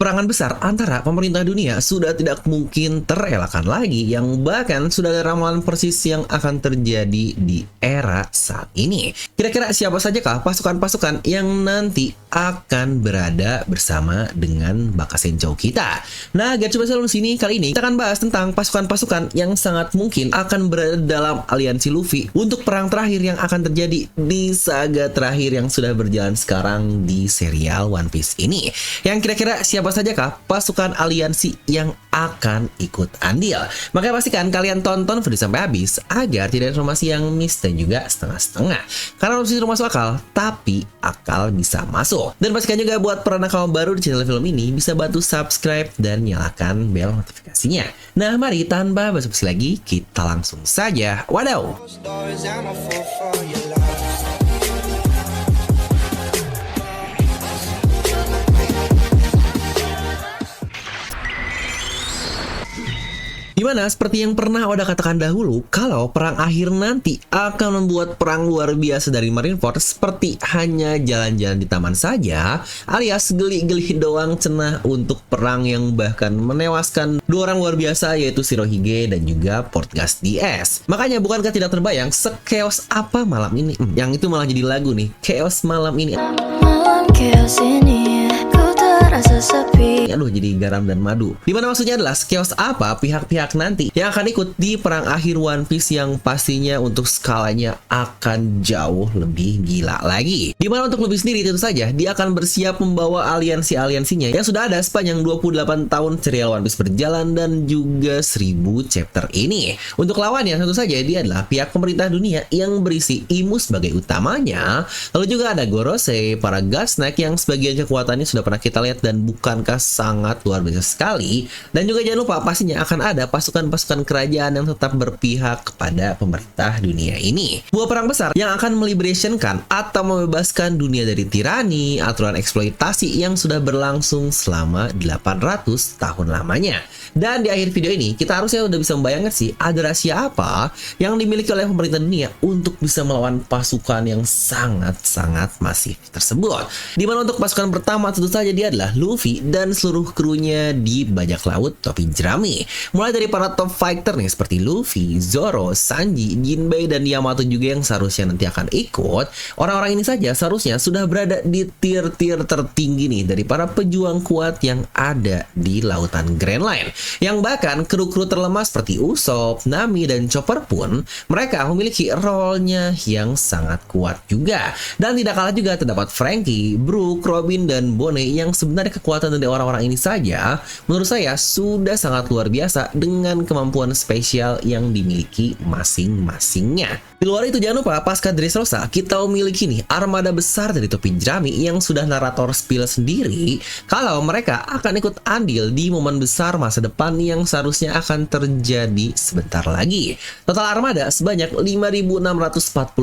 Peperangan besar antara pemerintah dunia sudah tidak mungkin terelakkan lagi, yang bahkan sudah ada ramalan persis yang akan terjadi di era saat ini. Kira-kira siapa sajakah pasukan-pasukan yang nanti akan berada bersama dengan Bakasenchou kita? Nah, Gatsu Basel sini kali ini kita akan bahas tentang pasukan-pasukan yang sangat mungkin akan berada dalam aliansi Luffy untuk perang terakhir yang akan terjadi di saga terakhir yang sudah berjalan sekarang di serial One Piece ini. Yang kira-kira siapa sajakah pasukan aliansi yang akan ikut andil? Makanya pastikan kalian tonton video sampai habis agar tidak ada informasi yang miss dan juga setengah-setengah. Karena opsi masuk akal, tapi akal bisa masuk. Dan pastikan juga buat para nakal baru di channel film ini bisa bantu subscribe dan nyalakan bel notifikasinya. Nah, mari tanpa basa-basi lagi kita langsung saja. Wadaw! Dimana seperti yang pernah Oda katakan dahulu, kalau perang akhir nanti akan membuat perang luar biasa dari Marineford seperti hanya jalan-jalan di taman saja, alias geli-geli doang cenah untuk perang yang bahkan menewaskan dua orang luar biasa, yaitu Shirohige dan juga Portgas DS. Makanya bukankah tidak terbayang sekeos apa malam ini? Yang itu malah jadi lagu nih, Chaos Malam Ini. Malam chaos ini ku terasa sepi. Aduh, jadi garam dan madu. Dimana maksudnya adalah chaos apa pihak-pihak nanti yang akan ikut di perang akhir One Piece yang pastinya untuk skalanya akan jauh lebih gila lagi. Dimana untuk lebih sendiri tentu saja dia akan bersiap membawa aliansi-aliansinya yang sudah ada sepanjang 28 tahun serial One Piece berjalan dan juga 1000 chapter ini. Untuk lawannya tentu saja dia adalah pihak pemerintah dunia yang berisi Imu sebagai utamanya. Lalu juga ada Gorosei, para Godsnack yang sebagian kekuatannya sudah pernah kita lihat dan bukankah sangat luar biasa sekali. Dan juga jangan lupa pastinya akan ada pasukan-pasukan kerajaan yang tetap berpihak kepada pemerintah dunia ini. Buah perang besar yang akan meliberationkan atau membebaskan dunia dari tirani, aturan eksploitasi yang sudah berlangsung selama 800 tahun lamanya. Dan di akhir video ini kita harusnya udah bisa membayangkan sih ada rahasia apa yang dimiliki oleh pemerintah dunia untuk bisa melawan pasukan yang sangat-sangat masif tersebut. Dimana untuk pasukan pertama tentu saja dia adalah Luffy dan seluruh krunya di bajak laut topi jerami. Mulai dari para top fighter nih seperti Luffy, Zoro, Sanji, Jinbei, dan Yamato juga yang seharusnya nanti akan ikut. Orang-orang ini saja seharusnya sudah berada di tier-tier tertinggi nih dari para pejuang kuat yang ada di lautan Grand Line. Yang bahkan kru-kru terlemah seperti Usopp, Nami, dan Chopper pun mereka memiliki role-nya yang sangat kuat juga. Dan tidak kalah juga terdapat Franky, Brook, Robin, dan Bonnie yang sebenarnya kekuatan dari orang-orang ini saja menurut saya sudah sangat luar biasa dengan kemampuan spesial yang dimiliki masing-masingnya. Di luar itu jangan lupa pasca Dressrosa kita memiliki nih armada besar dari topi jerami yang sudah narator spill sendiri kalau mereka akan ikut andil di momen besar masa depan yang seharusnya akan terjadi sebentar lagi. Total armada sebanyak 5.640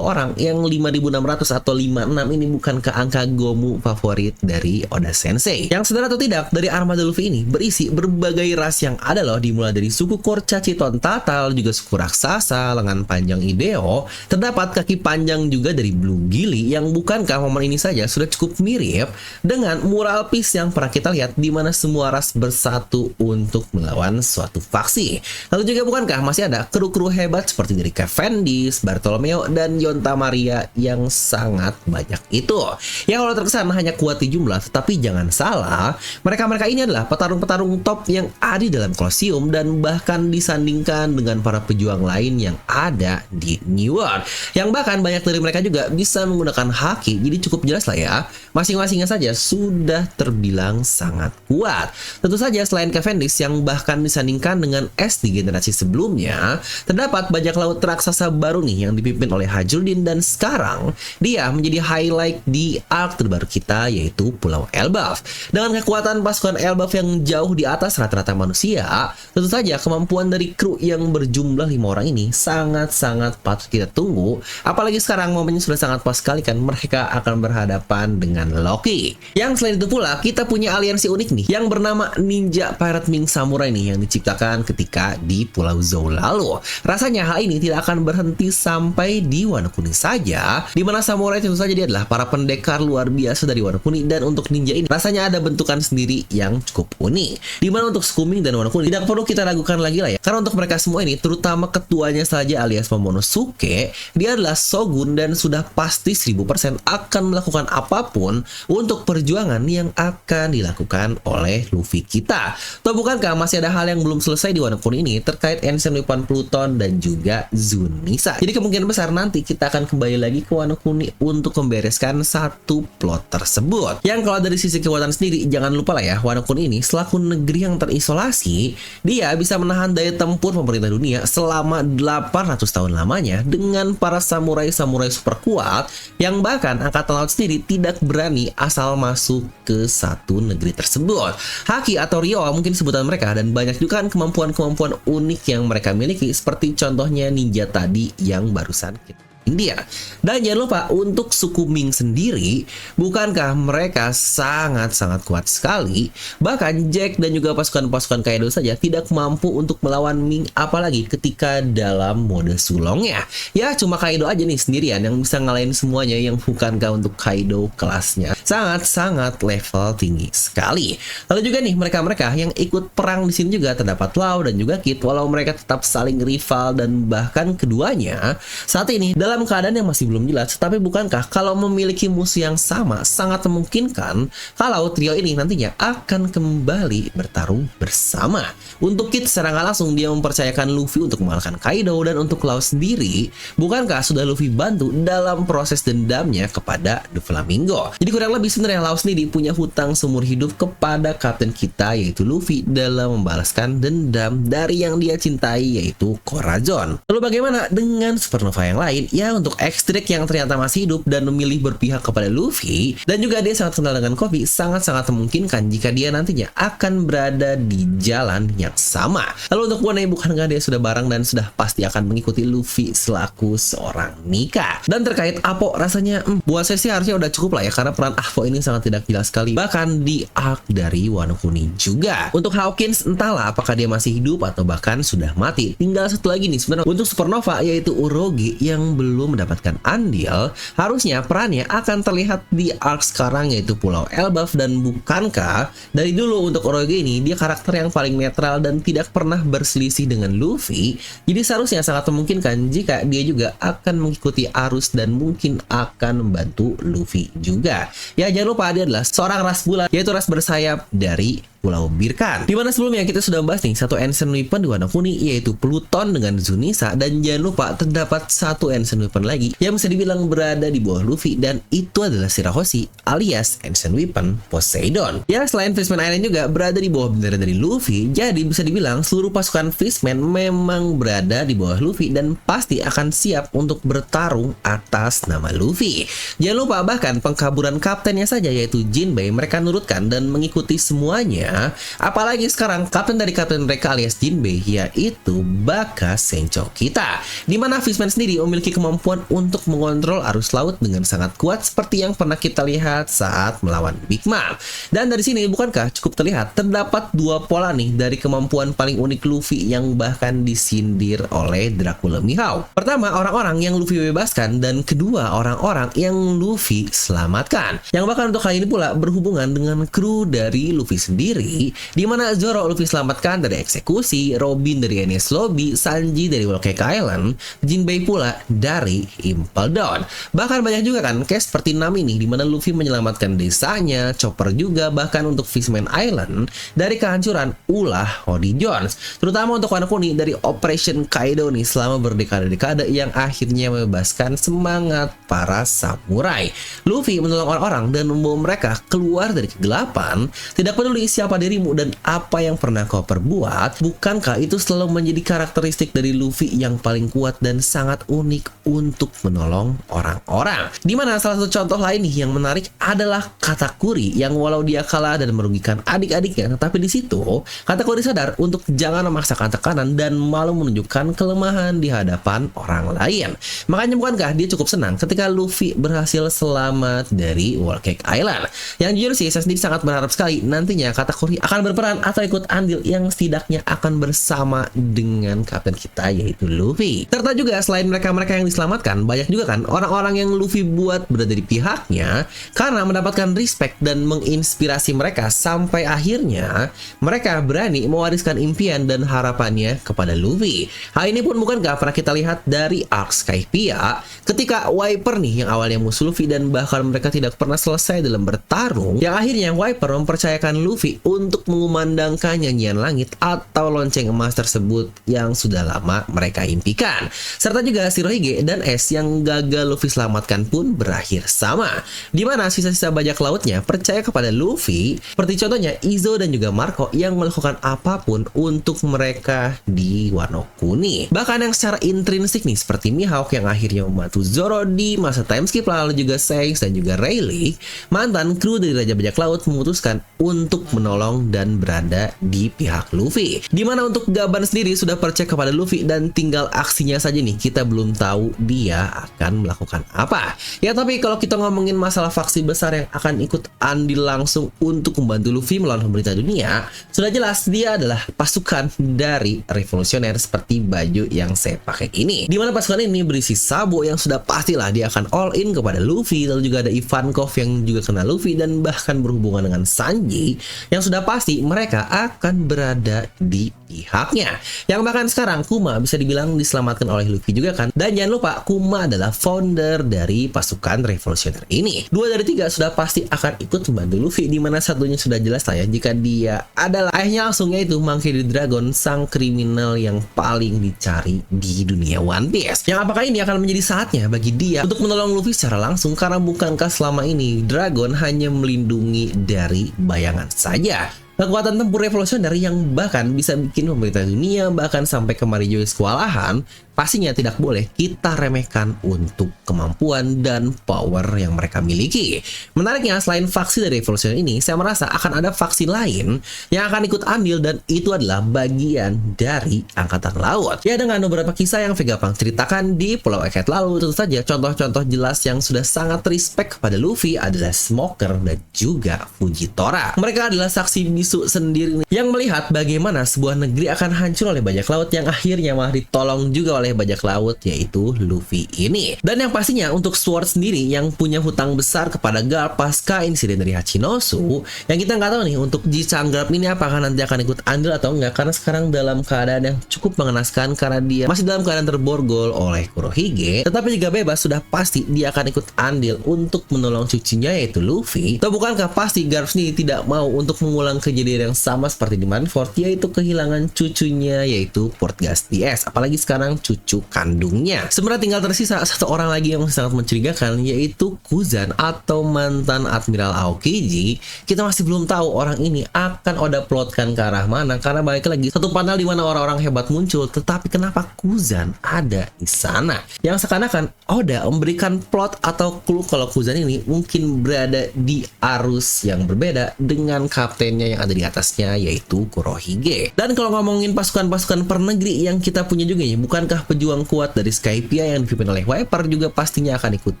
orang, yang 5.600 atau 56 ini bukan ke angka Gomu favorit dari Oda Sensei. Yang sadar atau tidak, dari armada Luffy ini berisi berbagai ras yang ada loh, dimulai dari suku Kurcaci Tatal, juga suku raksasa, lengan panjang Ideo, terdapat kaki panjang juga dari Blue Gilly yang bukankah momen ini saja sudah cukup mirip dengan mural piece yang pernah kita lihat di mana semua ras bersatu untuk melawan suatu faksi. Lalu juga bukankah masih ada kru-kru hebat seperti dari Cavendish, Bartolomeo, dan Yonta Maria yang sangat banyak itu. Ya kalau terkesan hanya kuat di jumlah, tetapi jangan salah, mereka-mereka ini adalah petarung-petarung top yang ada di dalam Colosseum dan bahkan disandingkan dengan para pejuang lain yang ada di New World. Yang bahkan banyak dari mereka juga bisa menggunakan haki, jadi cukup jelas lah ya, masing-masingnya saja sudah terbilang sangat kuat. Tentu saja selain Cavendish yang bahkan disandingkan dengan S di generasi sebelumnya, terdapat bajak laut raksasa baru nih yang dipimpin oleh Hajruddin dan sekarang dia menjadi highlight di arc terbaru kita yaitu Pulau Elbaf. Dengan kekuatan pasukan Elbaf yang jauh di atas rata-rata manusia, tentu saja kemampuan dari kru yang berjumlah 5 orang ini sangat-sangat patut kita tunggu. Apalagi sekarang momennya sudah sangat pas sekali kan, mereka akan berhadapan dengan Loki. Yang selain itu pula, kita punya aliansi unik nih yang bernama Ninja Pirate Ming Samurai nih, yang diciptakan ketika di Pulau Zou lalu. Rasanya hal ini tidak akan berhenti sampai di Wano Kuni saja, dimana samurai tentu saja dia adalah para pendekar luar biasa dari Wano Kuni. Dan untuk ninja ini rasanya ada bentukan sendiri yang cukup unik, dimana untuk suku Ming dan Wano Kuni tidak perlu kita ragukan lagi lah ya, karena untuk mereka semua ini, terutama ketuanya saja alias Momonosuke, dia adalah shogun dan sudah pasti 1000% akan melakukan apapun untuk perjuangan yang akan dilakukan oleh Luffy kita. Atau bukankah masih ada hal yang belum selesai di Wano Kuni ini terkait Ancient Weapon Pluton dan juga Zunisa. Jadi kemungkinan besar nanti kita akan kembali lagi ke Wano Kuni untuk membereskan satu plot tersebut. Yang kalau dari sisi kekuatan sendiri, jangan lupa lah ya, Wano Kuni ini selaku negeri yang terisolasi, dia bisa menahan daya tempur pemerintah dunia selama 800 tahun lamanya dengan para samurai-samurai super kuat yang bahkan angkatan laut sendiri tidak berani asal masuk ke satu negeri tersebut. Haki atau Ryowa mungkin sebutan mereka, dan banyak juga kan kemampuan-kemampuan unik yang mereka miliki, seperti contohnya ninja tadi yang barusan kita dia. Dan jangan lupa untuk suku Ming sendiri, bukankah mereka sangat-sangat kuat sekali? Bahkan Jack dan juga pasukan-pasukan Kaido saja tidak mampu untuk melawan Ming, apalagi ketika dalam mode sulongnya. Ya cuma Kaido aja nih sendirian yang bisa ngalahin semuanya, yang bukankah untuk Kaido kelasnya sangat-sangat level tinggi sekali. Lalu juga nih mereka-mereka yang ikut perang di sini juga terdapat Lau dan juga Kid, walau mereka tetap saling rival dan bahkan keduanya saat ini dalam keadaan yang masih belum jelas. Tapi bukankah kalau memiliki musuh yang sama, sangat memungkinkan kalau trio ini nantinya akan kembali bertarung bersama. Untuk Kid secara nggak langsung dia mempercayakan Luffy untuk mengalahkan Kaido, dan untuk Lau sendiri, bukankah sudah Luffy bantu dalam proses dendamnya kepada Doflamingo. Jadi kurang lebih sebenarnya Lau sendiri punya hutang seumur hidup kepada kapten kita yaitu Luffy dalam membalaskan dendam dari yang dia cintai yaitu Corazon. Lalu bagaimana dengan supernova yang lain? Ya untuk X-Drake yang ternyata masih hidup dan memilih berpihak kepada Luffy, dan juga dia sangat kenal dengan Kobe, sangat-sangat memungkinkan jika dia nantinya akan berada di jalan yang sama. Lalu untuk One, bukankah dia sudah bareng dan sudah pasti akan mengikuti Luffy selaku seorang Nika? Dan terkait Apo, rasanya buat saya sih harusnya udah cukup lah ya, karena peran Apo ini sangat tidak jelas sekali, bahkan di arc dari Wano Kuni juga. Untuk Hawkins, entahlah apakah dia masih hidup atau bahkan sudah mati. Tinggal satu lagi nih sebenarnya untuk Supernova, yaitu Uroge yang belum mendapatkan andil. Harusnya perannya akan terlihat di arc sekarang yaitu Pulau Elbaf, dan bukankah dari dulu untuk Uroge ini dia karakter yang paling netral dan tidak pernah berselisih dengan Luffy. Jadi seharusnya sangat memungkinkan jika dia juga akan mengikuti arus dan mungkin akan membantu Luffy juga. Ya jangan lupa dia adalah seorang ras bulan, yaitu ras bersayap dari Pulau Birkan. Dimana sebelumnya kita sudah membahas nih satu Ancient Weapon di Wano Kuni yaitu Pluton dengan Zunisa, dan jangan lupa terdapat satu Ancient Weapon lagi yang bisa dibilang berada di bawah Luffy, dan itu adalah Shirahoshi alias Ancient Weapon Poseidon. Ya selain Fishman Island juga berada di bawah bendera dari Luffy, jadi bisa dibilang seluruh pasukan Fishman memang berada di bawah Luffy dan pasti akan siap untuk bertarung atas nama Luffy. Jangan lupa bahkan pengkaburan kaptennya saja yaitu Jinbei mereka nurutkan dan mengikuti semuanya. Apalagi sekarang kapten dari kapten mereka alias Jinbei yaitu Baka Sencho kita, dimana Fishman sendiri memiliki kemampuan untuk mengontrol arus laut dengan sangat kuat seperti yang pernah kita lihat saat melawan Big Mom. Dan dari sini bukankah cukup terlihat terdapat dua pola nih dari kemampuan paling unik Luffy yang bahkan disindir oleh Dracula Mihawk. Pertama, orang-orang yang Luffy bebaskan, dan kedua, orang-orang yang Luffy selamatkan, yang bahkan untuk kali ini pula berhubungan dengan kru dari Luffy sendiri, di mana Zoro Luffy selamatkan dari eksekusi, Robin dari Enies Lobby, Sanji dari Whole Cake Island, Jinbei pula dari Impel Down. Bahkan banyak juga kan case seperti Nami nih, di mana Luffy menyelamatkan desanya, Chopper juga, bahkan untuk Fishman Island dari kehancuran ulah Hody Jones. Terutama untuk Wano Kuni dari Operation Kaido nih selama berdekade-dekade yang akhirnya membebaskan semangat para samurai. Luffy menolong orang-orang dan membawa mereka keluar dari kegelapan, tidak peduli siapa siapa dirimu dan apa yang pernah kau perbuat? Bukankah itu selalu menjadi karakteristik dari Luffy yang paling kuat dan sangat unik untuk menolong orang-orang? Dimana salah satu contoh lain nih yang menarik adalah Katakuri yang walau dia kalah dan merugikan adik-adiknya, tetapi di situ Katakuri sadar untuk jangan memaksakan tekanan dan malu menunjukkan kelemahan di hadapan orang lain. Makanya bukankah dia cukup senang ketika Luffy berhasil selamat dari Whole Cake Island? Yang jujur sih, saya sendiri sangat berharap sekali nantinya Katakuri akan berperan atau ikut andil yang setidaknya akan bersama dengan kapten kita yaitu Luffy. Serta juga selain mereka-mereka yang diselamatkan, banyak juga kan orang-orang yang Luffy buat berada di pihaknya karena mendapatkan respect dan menginspirasi mereka sampai akhirnya mereka berani mewariskan impian dan harapannya kepada Luffy. Hal ini pun bukankah pernah kita lihat dari arc Skypiea ketika Viper nih yang awalnya musuh Luffy dan bahkan mereka tidak pernah selesai dalam bertarung, yang akhirnya Viper mempercayakan Luffy untuk mengumandangkan nyanyian langit atau lonceng emas tersebut yang sudah lama mereka impikan. Serta juga Shirohige dan Ace yang gagal Luffy selamatkan pun berakhir sama, dimana sisa-sisa bajak lautnya percaya kepada Luffy, seperti contohnya Izo dan juga Marco yang melakukan apapun untuk mereka di Wano Kuni. Bahkan yang secara intrinsik nih seperti Mihawk yang akhirnya membantu Zoro di masa time skip, lalu juga Shanks dan juga Rayleigh, mantan kru dari Raja Bajak Laut, memutuskan untuk menolong dan berada di pihak Luffy. Dimana untuk Gaban sendiri sudah percaya kepada Luffy dan tinggal aksinya saja nih, kita belum tahu dia akan melakukan apa. Ya tapi kalau kita ngomongin masalah faksi besar yang akan ikut andil langsung untuk membantu Luffy melawan pemerintah dunia, sudah jelas dia adalah pasukan dari revolusioner seperti baju yang saya pakai ini. Dimana pasukan ini berisi Sabo yang sudah pastilah dia akan all in kepada Luffy, lalu juga ada Ivankov yang juga kenal Luffy dan bahkan berhubungan dengan Sanji yang sudah pasti mereka akan berada di pihaknya. Yang bahkan sekarang Kuma bisa dibilang diselamatkan oleh Luffy juga kan. Dan jangan lupa Kuma adalah founder dari pasukan revolusioner ini. 2 dari 3 sudah pasti akan ikut membantu Luffy, dimana satunya sudah jelas lah ya jika dia adalah ayahnya langsung, yaitu Monkey D. Dragon, sang kriminal yang paling dicari di dunia One Piece. Yang apakah ini akan menjadi saatnya bagi dia untuk menolong Luffy secara langsung, karena bukankah selama ini Dragon hanya melindungi dari bayangan saja? Kekuatan tempur revolusioner yang bahkan bisa bikin pemerintah dunia bahkan sampai ke Marijois kewalahan, pastinya tidak boleh kita remehkan untuk kemampuan dan power yang mereka miliki. Menariknya, selain faksi dari revolusioner ini, saya merasa akan ada faksi lain yang akan ikut andil, dan itu adalah bagian dari Angkatan Laut. Ya, dengan beberapa kisah yang Vegapunk ceritakan di Pulau Eket lalu, tentu saja contoh-contoh jelas yang sudah sangat respect kepada Luffy adalah Smoker dan juga Fujitora. Mereka adalah saksi bisu sendiri yang melihat bagaimana sebuah negeri akan hancur oleh bajak laut yang akhirnya malah ditolong juga oleh bajak laut, yaitu Luffy ini. Dan yang pastinya untuk Sword sendiri yang punya hutang besar kepada Garp pasca insiden dari Hachinosu, yang kita nggak tahu nih untuk Ji-Chang Garp ini apakah nanti akan ikut andil atau enggak, karena sekarang dalam keadaan yang cukup mengenaskan karena dia masih dalam keadaan terborgol oleh Kurohige. Tetapi jika bebas, sudah pasti dia akan ikut andil untuk menolong cucunya yaitu Luffy. Atau bukankah pasti Garp sendiri tidak mau untuk mengulang kejadian yang sama seperti di Marineford, yaitu kehilangan cucunya yaitu Portgas DS, apalagi sekarang cucu kandungnya. Sebenarnya tinggal tersisa satu orang lagi yang sangat mencurigakan, yaitu Kuzan atau mantan Admiral Aokiji. Kita masih belum tahu orang ini akan Oda plotkan ke arah mana, karena balik lagi satu panel di mana orang-orang hebat muncul, tetapi kenapa Kuzan ada di sana? Yang seakan-akan Oda memberikan plot atau clue kalau Kuzan ini mungkin berada di arus yang berbeda dengan kaptennya yang ada di atasnya yaitu Kurohige. Dan kalau ngomongin pasukan-pasukan per negeri yang kita punya juga ya, bukankah pejuang kuat dari Skypiea yang dipimpin oleh Viper juga pastinya akan ikut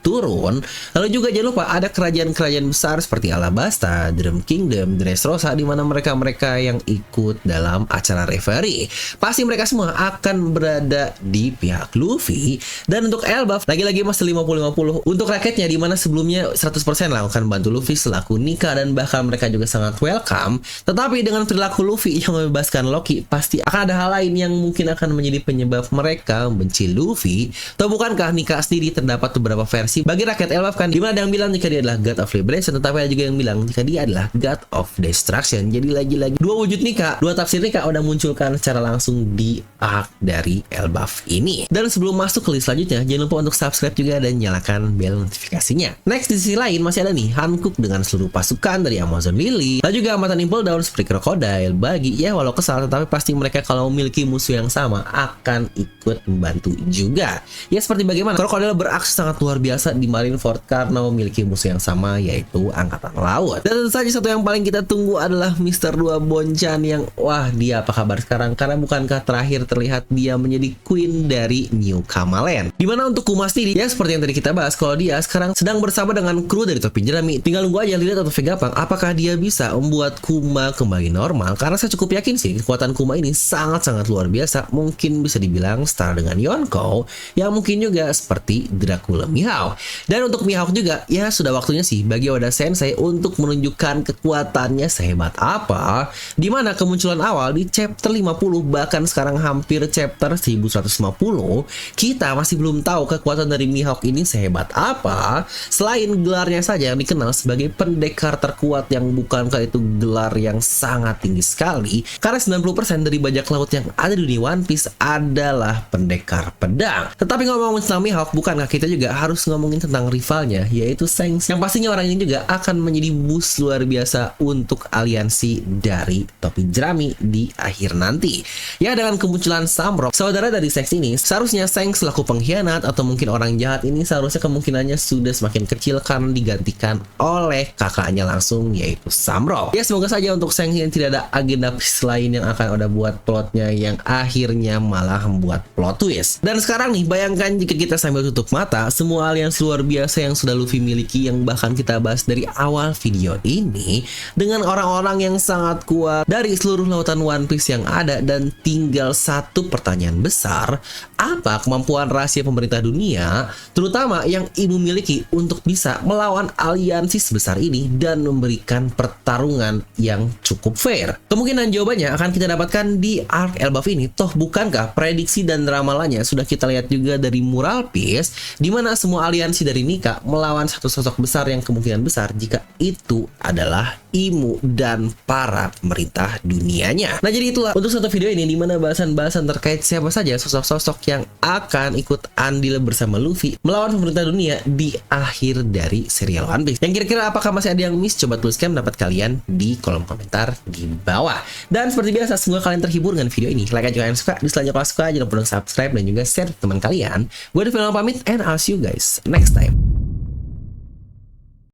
turun? Lalu juga jangan lupa ada kerajaan-kerajaan besar seperti Alabasta, Drum Kingdom, Dressrosa, di mana mereka-mereka yang ikut dalam acara referee. Pasti mereka semua akan berada di pihak Luffy. Dan untuk Elbaf lagi-lagi masih 50-50 untuk rakyatnya, di mana sebelumnya 100% lah akan bantu Luffy selaku Nika, dan bahkan mereka juga sangat welcome. Tetapi dengan perilaku Luffy yang membebaskan Loki, pasti akan ada hal lain yang mungkin akan menjadi penyebab mereka Nika membenci Luffy? Atau bukankah Nika sendiri terdapat beberapa versi bagi rakyat Elbaf kan? Dimana ada yang bilang jika dia adalah God of Liberation, tetapi ada juga yang bilang jika dia adalah God of Destruction. Jadi lagi-lagi dua wujud Nika, dua tafsir Nika udah munculkan secara langsung di arc dari Elbaf ini. Dan sebelum masuk ke list selanjutnya, jangan lupa untuk subscribe juga dan nyalakan bel notifikasinya. Next, di sisi lain masih ada nih Hancock dengan seluruh pasukan dari Amazon Lily, dan juga amatan Impel Down seperti Crocodile, Bagi, ya walau kesal tetapi pasti mereka kalau memiliki musuh yang sama akan ikut membantu juga. Ya seperti bagaimana Crocodile beraksi sangat luar biasa di Marineford karena memiliki musuh yang sama yaitu Angkatan Laut. Dan tentu saja satu yang paling kita tunggu adalah Mr. 2 Bonchan yang wah dia apa kabar sekarang, karena bukankah terakhir terlihat dia menjadi Queen dari New Kamaland. Dimana untuk Kuma sendiri ya seperti yang tadi kita bahas, kalau dia sekarang sedang bersama dengan kru dari Topi Jerami. Tinggal nunggu aja Lilit atau Vegapunk apakah dia bisa membuat Kuma kembali normal, karena saya cukup yakin sih kekuatan Kuma ini sangat-sangat luar biasa. Mungkin bisa dibilang setara dengan Yonkou, yang mungkin juga seperti Dracula Mihawk. Dan untuk Mihawk juga ya sudah waktunya sih bagi Oda Sensei untuk menunjukkan kekuatannya sehebat apa, dimana kemunculan awal di chapter 50 bahkan sekarang hampir chapter 1150 kita masih belum tahu kekuatan dari Mihawk ini sehebat apa, selain gelarnya saja yang dikenal sebagai pendekar terkuat, yang bukankah itu gelar yang sangat tinggi sekali, karena 90% dari bajak laut yang ada di dunia One Piece adalah pendekar pedang. Tetapi ngomong tentang Mihawk, bukankah kita juga harus ngomongin tentang rivalnya yaitu Shanks, yang pastinya orang ini juga akan menjadi boost luar biasa untuk aliansi dari Topi Jerami di akhir nanti. Ya dengan kemunculan Samrock, saudara dari Shanks ini, seharusnya Shanks selaku pengkhianat atau mungkin orang jahat ini seharusnya kemungkinannya sudah semakin kecil karena digantikan oleh kakaknya langsung yaitu Samrock. Ya semoga saja untuk Shanks yang tidak ada agenda lain yang akan udah buat plotnya yang akhirnya malah membuat plot twist. Dan sekarang nih bayangkan jika kita sambil tutup mata semua aliansi luar biasa yang sudah Luffy miliki, yang bahkan kita bahas dari awal video ini, dengan orang-orang yang sangat kuat dari seluruh lautan One Piece yang ada, dan tinggal satu pertanyaan besar, apa kemampuan rahasia pemerintah dunia terutama yang Ibu miliki untuk bisa melawan aliansi sebesar ini dan memberikan pertarungan yang cukup fair? Kemungkinan jawabannya akan kita dapatkan di arc Elbaf ini. Toh bukankah prediksi dan ramalannya sudah kita lihat juga dari Mural Piece, di mana semua aliansi dari Nika melawan satu sosok besar yang kemungkinan besar jika itu adalah Imu dan para pemerintah dunianya. Nah jadi itulah untuk satu video ini, dimana bahasan-bahasan terkait siapa saja sosok-sosok yang akan ikut andil bersama Luffy melawan pemerintah dunia di akhir dari serial One Piece. Yang kira-kira apakah masih ada yang miss? Coba tuliskan pendapat kalian di kolom komentar di bawah. Dan seperti biasa, semoga kalian terhibur dengan video ini. Like aja kalian suka, dislike kalau suka, jangan lupa subscribe dan juga share ke teman kalian. Gue Devil pamit, and I'll see you guys next time.